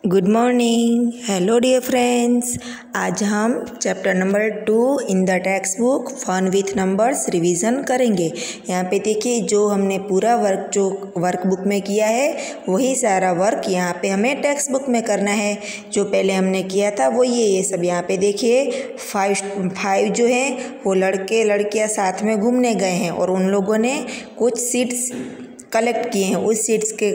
Good morning. Hello dear friends, आज हम chapter number 2 in the text book fun with numbers revision करेंगे। यहाँ पे देखिए, जो हमने पूरा वर्क जो वर्कबुक में किया है वही सारा वर्क यहाँ पे हमें टेक्स्ट बुक में करना है। जो पहले हमने किया था वो ये सब यहाँ पे देखिए, फाइव जो है वो लड़के लड़कियाँ साथ में घूमने गए हैं और उन लोगों ने कुछ सीट्स कलेक्ट किए हैं। उस सीट्स के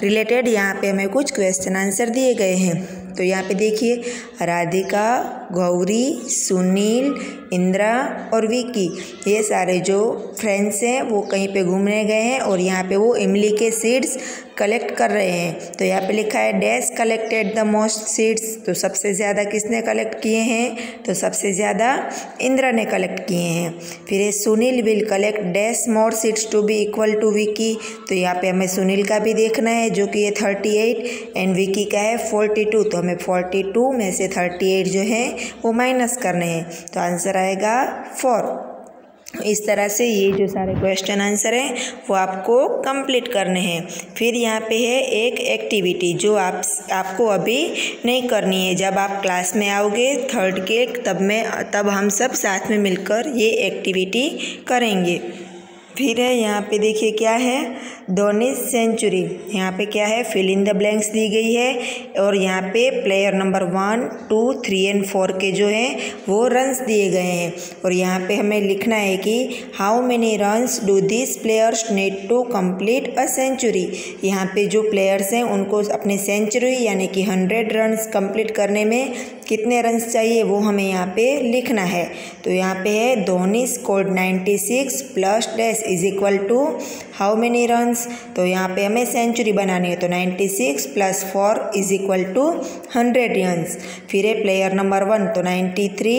रिलेटेड यहाँ पे हमें कुछ क्वेश्चन आंसर दिए गए हैं। तो यहाँ पे देखिए, राधिका, गौरी, सुनील, इंदिरा और विकी, ये सारे जो फ्रेंड्स हैं वो कहीं पे घूमने गए हैं और यहाँ पे वो इमली के सीड्स कलेक्ट कर रहे हैं। तो यहाँ पे लिखा है dash collected the most seeds, तो सबसे ज़्यादा किसने कलेक्ट किए हैं? तो सबसे ज़्यादा इंदिरा ने कलेक्ट किए हैं। फिर ये Sunil will collect dash more seeds to be equal to Vicky, तो यहाँ पे हमें सुनील का भी देखना है जो कि ये 38 एंड विकी का है 42। तो हमें 42 में से 38 जो है वो माइनस करने हैं, तो आंसर आएगा 4। इस तरह से ये जो सारे क्वेश्चन आंसर हैं वो आपको कंप्लीट करने हैं। फिर यहाँ पे है एक एक्टिविटी जो आपको अभी नहीं करनी है। जब आप क्लास में आओगे थर्ड के तब हम सब साथ में मिलकर ये एक्टिविटी करेंगे। फिर है यहाँ पे देखिए क्या है, धोनी सेंचुरी। यहाँ पे क्या है, फिल इन द ब्लैंक्स दी गई है और यहाँ पे प्लेयर नंबर 1, 2, 3 एंड 4 के जो हैं वो रन्स दिए गए हैं और यहाँ पे हमें लिखना है कि how many runs do this players need to complete a century. यहाँ पे जो प्लेयर्स हैं उनको अपनी सेंचुरी यानी कि 100 रन्स कंप्लीट करने में कितने रन्स चाहिए वो हमें यहाँ पे लिखना है। तो यहाँ पे है Dhoni scored 96 plus dash is equal to how many runs. तो यहाँ पे हमें सेंचुरी बनानी है, तो 96 plus 4 is equal to 100 runs. फिर है प्लेयर नंबर 1, तो 93,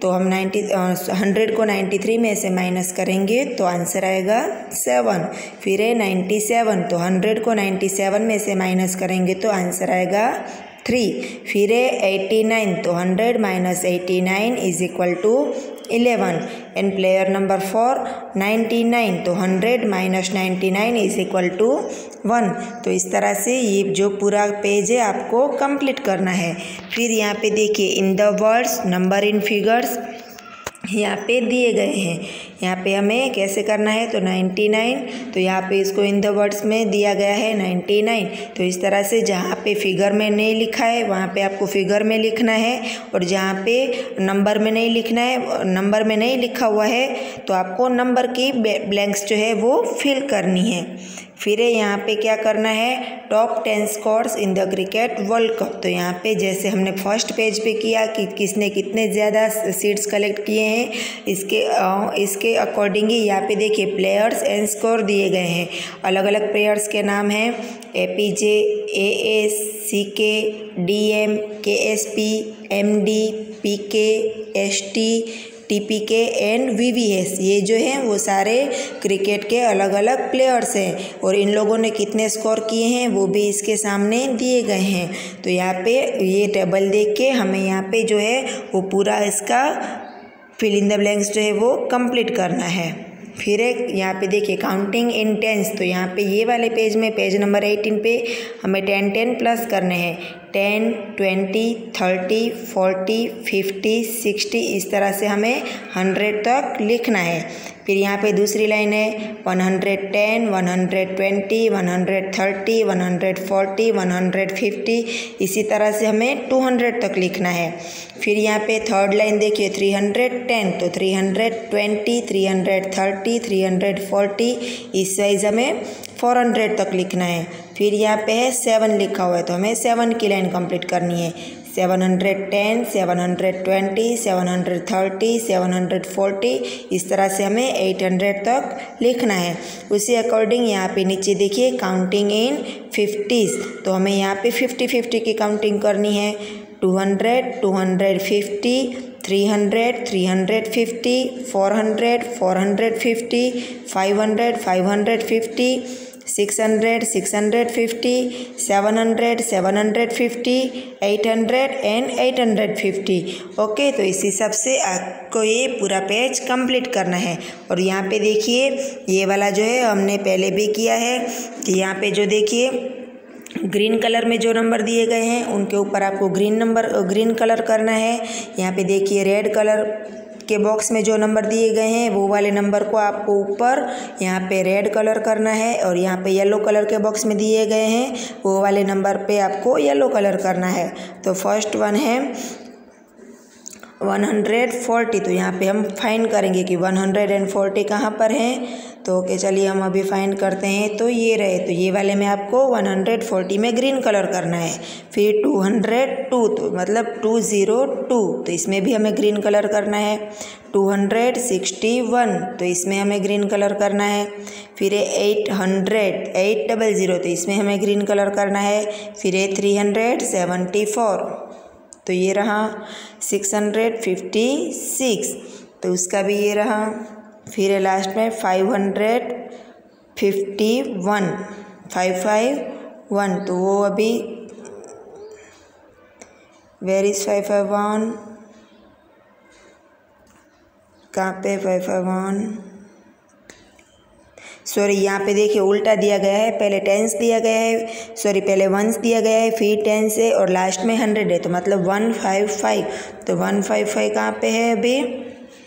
तो हम 100 को 93 में से माइनस करेंगे तो आंसर आएगा 7। फिर है 97, तो 100 को 97 में से माइनस करेंगे तो आंसर आएगा 3। फिर है 89, तो 100 minus 89 is equal to 11 and player number 4 99, तो 100 माइनस 99 इज इक्वल टू 1। तो इस तरह से ये जो पूरा पेज है आपको कंप्लीट करना है। फिर यहाँ पे देखिए, in the words number in figures यहाँ पे दिए गए हैं। यहाँ पे हमें कैसे करना है, तो 99, तो यहाँ पे इसको इन द वर्ड्स में दिया गया है 99। तो इस तरह से जहाँ पे फिगर में नहीं लिखा है वहाँ पे आपको फिगर में लिखना है और जहाँ पे नंबर में नहीं लिखना है, नंबर में नहीं लिखा हुआ है तो आपको नंबर की ब्लैंक्स जो है वो फिल करनी है। फिर यहाँ पे क्या करना है, top 10 scores in the cricket world cup. तो यहाँ पे जैसे हमने फर्स्ट पेज पे किया कि किसने कितने ज़्यादा सीड्स कलेक्ट किए हैं, इसके अकॉर्डिंग ही यहाँ पे देखिए प्लेयर्स एंड स्कोर दिए गए हैं। अलग अलग प्लेयर्स के नाम हैं APJ, AS, CK, DM, KSP, MD, PK, ST, TPK and VVS। ये जो हैं वो सारे क्रिकेट के अलग अलग प्लेयर्स हैं और इन लोगों ने कितने स्कोर किए हैं वो भी इसके सामने दिए गए हैं। तो यहाँ पे ये टेबल देख के हमें यहाँ पे जो है वो पूरा इसका फिल इन द ब्लैंक्स जो है वो कंप्लीट करना है। फिर एक यहाँ पे देखिए काउंटिंग इन टेंस, तो यहाँ पे ये वाले पेज में पेज नंबर 18 पे हमें 10 प्लस करने हैं। 10, 20, 30, 40, 50, 60, इस तरह से हमें 100 तक लिखना है। फिर यहाँ पे दूसरी लाइन है 110, 120, 130, 140, 150, इसी तरह से हमें 200 तक लिखना है। फिर यहाँ पे थर्ड लाइन देखिए 310, तो 320, 330, 340, इस वाइज हमें 400 तक लिखना है। फिर यहाँ पे है 7 लिखा हुआ है तो हमें 7 की लाइन कंप्लीट करनी है। 710, 720, 730, 740, इस तरह से हमें 800 तक लिखना है। उसी अकॉर्डिंग यहाँ पे नीचे देखिए काउंटिंग इन 50s, तो हमें यहाँ पे 50-50 की काउंटिंग करनी है। 200, 250, 300, 350, 400, 450, 500, 550, 600, 650, 700, 750, 800 एंड 850। ओके, तो इस हिसाब से आपको ये पूरा पेज कंप्लीट करना है। और यहाँ पे देखिए ये वाला जो है हमने पहले भी किया है कि यहाँ पे जो देखिए ग्रीन कलर में जो नंबर दिए गए हैं उनके ऊपर आपको ग्रीन कलर करना है। यहाँ पे देखिए रेड कलर के बॉक्स में जो नंबर दिए गए हैं वो वाले नंबर को आपको ऊपर यहाँ पे रेड कलर करना है, और यहाँ पे येलो कलर के बॉक्स में दिए गए हैं वो वाले नंबर पे आपको येलो कलर करना है। तो फर्स्ट वन है 140। तो यहाँ पे हम फाइंड करेंगे कि 140 कहाँ पर है। तो ओके चलिए हम अभी फाइंड करते हैं। तो ये रहे, तो ये वाले में आपको 140 में ग्रीन कलर करना है। फिर 202 तो मतलब 202, तो इसमें भी हमें ग्रीन कलर करना है। 261 तो इसमें हमें ग्रीन कलर करना है। फिर 800 तो इसमें हमें ग्रीन कलर करना है। फिर 374 तो ये रहा। 656 तो उसका भी ये रहा। फिर लास्ट में 551 तो वो अभी वेर इज 551 कहाँ पे 551 सॉरी यहाँ पे देखिए उल्टा दिया गया है, पहले टेंस दिया गया है, सॉरी पहले वंस दिया गया है, फिर टेंस है और लास्ट में 100 है, तो मतलब 155। तो 155 कहाँ पे है अभी,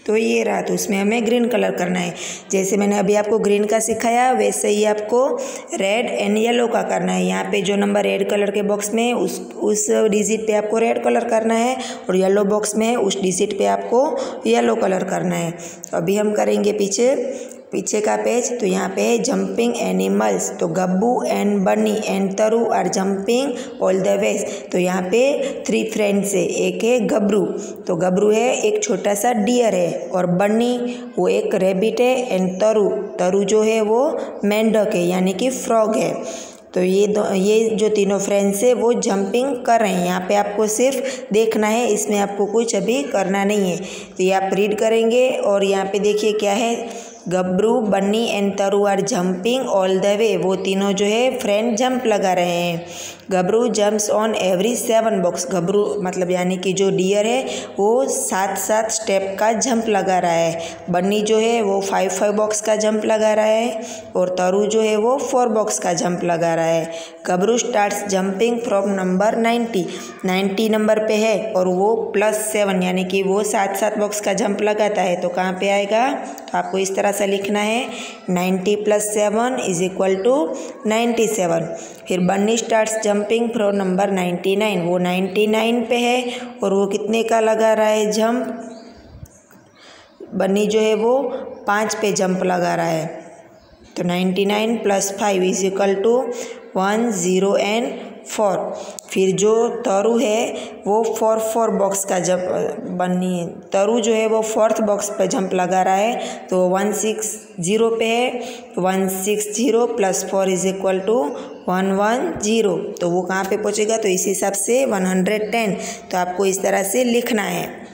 तो ये रहा। तो उसमें हमें ग्रीन कलर करना है। जैसे मैंने अभी आपको ग्रीन का सिखाया वैसे ही आपको रेड एंड येलो का करना है। यहाँ पे जो नंबर रेड कलर के बॉक्स में उस डिजिट पे आपको रेड कलर करना है, और येलो बॉक्स में उस डिजिट पे आपको येलो कलर करना है। अभी हम करेंगे पीछे का पेज। तो यहाँ पे है जंपिंग एनिमल्स। तो Gabbu and Bunny and Taru are jumping all the ways. तो यहाँ पे 3 फ्रेंड्स है। एक है गबरू, तो गबरू है एक छोटा सा डियर है, और बनी वो एक रैबिट है, एंड तरु जो है वो मेंढक है यानी कि फ्रॉग है। तो ये जो तीनों फ्रेंड्स है वो जंपिंग कर रहे हैं। यहाँ पे आपको सिर्फ देखना है, इसमें आपको कुछ अभी करना नहीं है। तो ये आप रीड करेंगे, और यहाँ पे देखिए क्या है, Gabru Bunny and Taru are jumping all the way. वो तीनों जो है फ्रेंड जंप लगा रहे हैं। Gabru jumps on every 7 box. Gabru मतलब यानी कि जो डियर है वो 7 स्टेप का जंप लगा रहा है। बन्नी जो है वो 5 बॉक्स का जंप लगा रहा है, और तरु जो है वो 4 बॉक्स का जंप लगा रहा है। Gabru starts jumping from number 90 number पे है, और वो +7 यानी कि वो 7 बॉक्स का जंप लगाता है। तो कहाँ पे आएगा, तो आपको इस तरह से लिखना है 90 + 7 = 97। फिर बन्नी स्टार्ट्स जंपिंग फ्रॉम नंबर 99। वो 99 पे है, और वो कितने का लगा रहा है जंप, बन्नी जो है वो 5 पे जंप लगा रहा है। तो 99 + 5 = 104। फिर जो तरु है वो 4 बॉक्स का जंप, बन्नी तरु जो है वो 4th बॉक्स पे जंप लगा रहा है। तो 160 पे है, 160 + 4 = 110। तो वो कहाँ पे पहुँचेगा, तो इस हिसाब से 110। तो आपको इस तरह से लिखना है।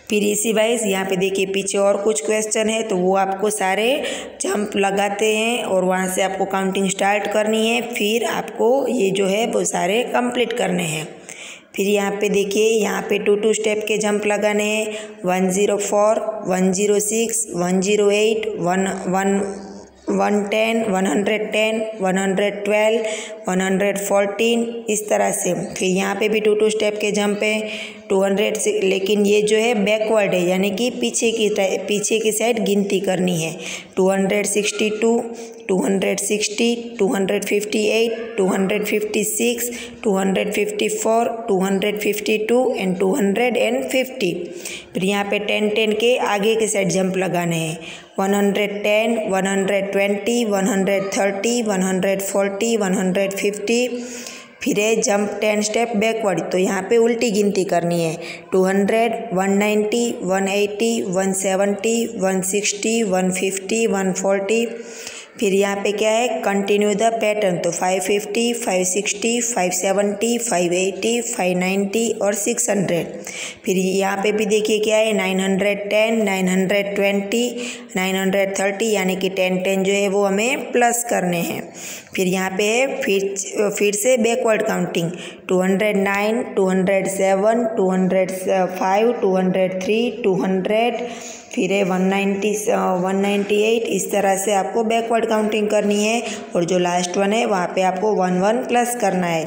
फिर इसी वाइज यहाँ पे देखिए पीछे और कुछ क्वेश्चन है, तो वो आपको सारे जंप लगाते हैं और वहाँ से आपको काउंटिंग स्टार्ट करनी है। फिर आपको ये जो है वो सारे कंप्लीट करने हैं। फिर यहाँ पे देखिए, यहाँ पे 2 स्टेप के जंप लगाने हैं। 104, 106, 108, 110, 110, 112, 114 इस तरह से। फिर यहाँ पे भी 2 स्टेप के जंप है। 200, लेकिन ये जो है बैकवर्ड है यानी कि पीछे की साइड गिनती करनी है। 262, 260, 258, 256, 254, 252 एंड 250। फिर यहाँ पे 10 के आगे के साइड जंप लगाने हैं। 110, 120, 130, 140, 150। फिर है जंप 10 स्टेप बैकवर्ड, तो यहाँ पे उल्टी गिनती करनी है। 200, 190, 180, 170, 160, 150, 140। फिर यहाँ पे क्या है, कंटिन्यू द पैटर्न। तो 550, 560, 570, 580, 590 और 600। फिर यहाँ पे भी देखिए क्या है, 910, 920, 930 यानी कि 10 जो है वो हमें प्लस करने हैं। फिर यहाँ पे है फिर से बैकवर्ड काउंटिंग। 209, 207, 205, 203, 200 फिर है 198, इस तरह से आपको बैकवर्ड काउंटिंग करनी है। और जो लास्ट वन है वहाँ पे आपको 1 प्लस करना है।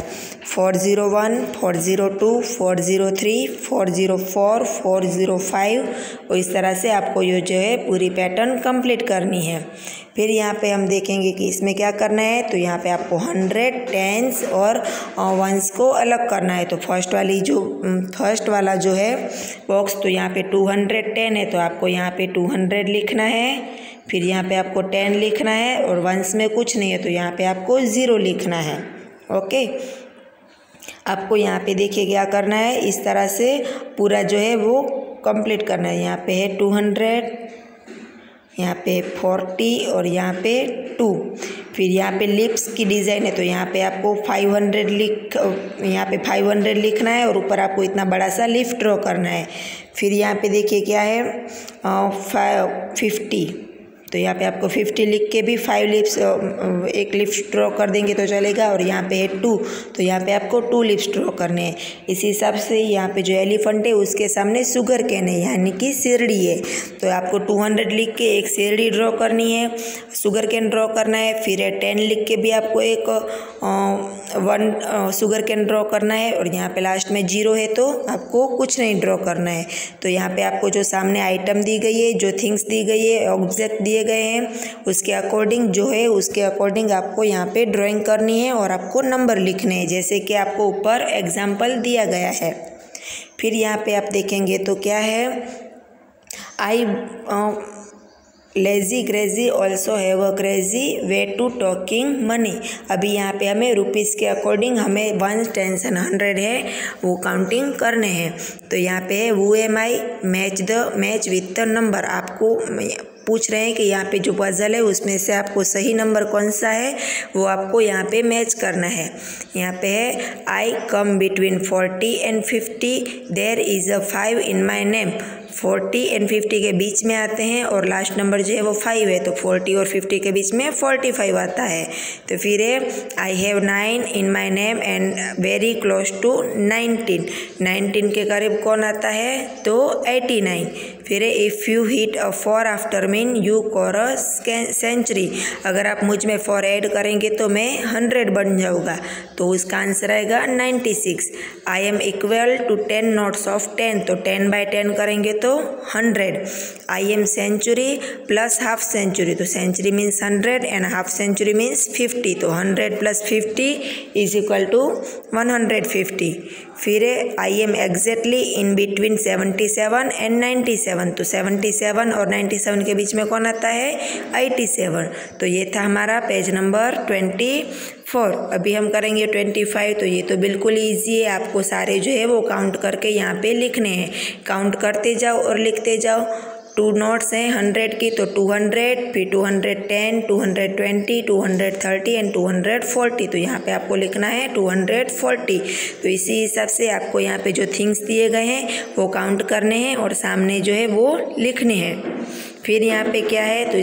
401, 402, 403, 404, 405 और इस तरह से आपको ये जो है पूरी पैटर्न कंप्लीट करनी है। फिर यहाँ पे हम देखेंगे कि इसमें क्या करना है। तो यहाँ पे आपको 100, टेंस और वंस को अलग करना है। तो फर्स्ट वाला जो है बॉक्स, तो यहाँ पे 210 है, तो आपको यहाँ पे 200 लिखना है। फिर यहाँ पे आपको 10 लिखना है और वंस में कुछ नहीं है, तो यहाँ पे आपको 0 लिखना है। ओके, आपको यहाँ पे देखिए क्या करना है, इस तरह से पूरा जो है वो कंप्लीट करना है। यहाँ पे है 200, यहाँ पे 40 और यहाँ पे 2। फिर यहाँ पे लिप्स की डिज़ाइन है, तो यहाँ पे आपको 500 लिखना है और ऊपर आपको इतना बड़ा सा लिप ड्रॉ करना है। फिर यहाँ पे देखिए क्या है 50, तो यहाँ पे आपको 50 लिख के भी 5 लिप्स, एक लिप्स ड्रॉ कर देंगे तो चलेगा। और यहाँ पे है 2, तो यहाँ पे आपको 2 लिप्स ड्रॉ करने हैं। इसी हिसाब से यहाँ पे जो एलिफेंट है उसके सामने शुगर केन है, यानी कि शेरड़ी है, तो आपको 200 लिख के एक शेरड़ी ड्रॉ करनी है, शुगर केन ड्रॉ करना है। फिर 10 लिख के भी आपको एक 1 शुगर केन ड्रॉ करना है। और यहाँ पे लास्ट में 0 है, तो आपको कुछ नहीं ड्रॉ करना है। तो यहाँ पे आपको जो सामने आइटम दी गई है, जो थिंग्स दी गई है, ऑब्जेक्ट दिए गए हैं, उसके अकॉर्डिंग जो है उसके अकॉर्डिंग आपको यहाँ पे ड्राइंग करनी है और आपको नंबर लिखने हैं, जैसे कि आपको ऊपर एग्जाम्पल दिया गया है। फिर यहाँ पे आप देखेंगे तो क्या है, I lazy crazy also have a crazy way to talking money. अभी यहाँ पे हमें रुपीज़ के अकॉर्डिंग हमें 1, 10 और 100 है वो काउंटिंग करने हैं। तो यहाँ पे है who am I, match with the number. आपको पूछ रहे हैं कि यहाँ पे जो पजल है उसमें से आपको सही नंबर कौन सा है वो आपको यहाँ पे मैच करना है। यहाँ पे है I come between 40 and 50, there is a 5 in my name. 40 and 50 के बीच में आते हैं और लास्ट नंबर जो है वो 5 है, तो 40 और 50 के बीच में 45 आता है। तो फिर है I have 9 in my name and very close to 19 के करीब कौन आता है, तो 89। फिर है if you hit a 4 after mean you score a century. अगर आप मुझ में 4 ऐड करेंगे तो मैं 100 बन जाऊँगा, तो उसका आंसर आएगा 96। I am equal to 10 notes of 10, तो 10 by 10 करेंगे तो 100। I am century plus half century, तो century means 100 and half century means 50, तो 100 + 50 इज इक्वल टू 150। फिर I am exactly in between 77 and 97, तो 77 और 97 के बीच में कौन आता है, 87। तो ये था हमारा पेज नंबर 24। अभी हम करेंगे 25। तो ये तो बिल्कुल ईजी है, आपको सारे जो है वो काउंट करके यहाँ पे लिखने हैं। काउंट करते जाओ और लिखते जाओ। 2 नोट्स हैं 100 की, तो 200, फिर 210, 220, 230 एंड 240। तो यहाँ पे आपको लिखना है 240। तो इसी हिसाब से आपको यहाँ पे जो थिंग्स दिए गए हैं वो काउंट करने हैं और सामने जो है वो लिखने हैं। फिर यहाँ पे क्या है, तो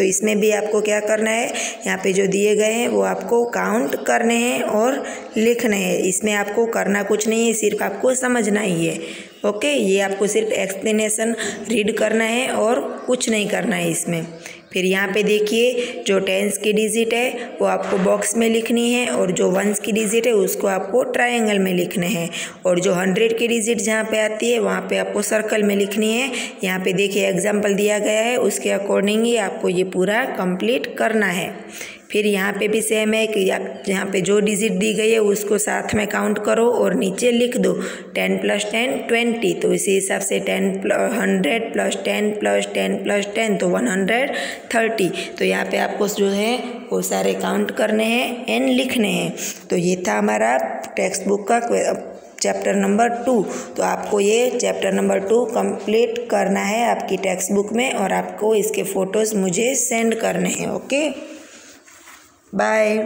इसमें भी आपको क्या करना है, यहाँ पे जो दिए गए हैं वो आपको काउंट करने हैं और लिखने हैं। इसमें आपको करना कुछ नहीं है, सिर्फ आपको समझना ही है। ओके, ये आपको सिर्फ एक्सप्लेनेशन रीड करना है और कुछ नहीं करना है इसमें। फिर यहाँ पे देखिए जो 10s की डिजिट है वो आपको बॉक्स में लिखनी है और जो 1s की डिजिट है उसको आपको ट्रायंगल में लिखने हैं और जो 100 की डिजिट जहाँ पे आती है वहाँ पे आपको सर्कल में लिखनी है। यहाँ पे देखिए एग्जाम्पल दिया गया है, उसके अकॉर्डिंग ही आपको ये पूरा कंप्लीट करना है। फिर यहाँ पे भी सेम है कि यहाँ पे जो डिजिट दी गई है उसको साथ में काउंट करो और नीचे लिख दो 10 + 10 20। तो इसी हिसाब से 100 + 10 + 10 + 10 तो 130। तो यहाँ पे आपको जो है वो सारे काउंट करने हैं एंड लिखने हैं। तो ये था हमारा टेक्स्ट बुक का चैप्टर नंबर 2। तो आपको ये चैप्टर नंबर 2 कंप्लीट करना है आपकी टेक्स्ट बुक में और आपको इसके फ़ोटोज़ मुझे सेंड करने हैं। Okay, bye.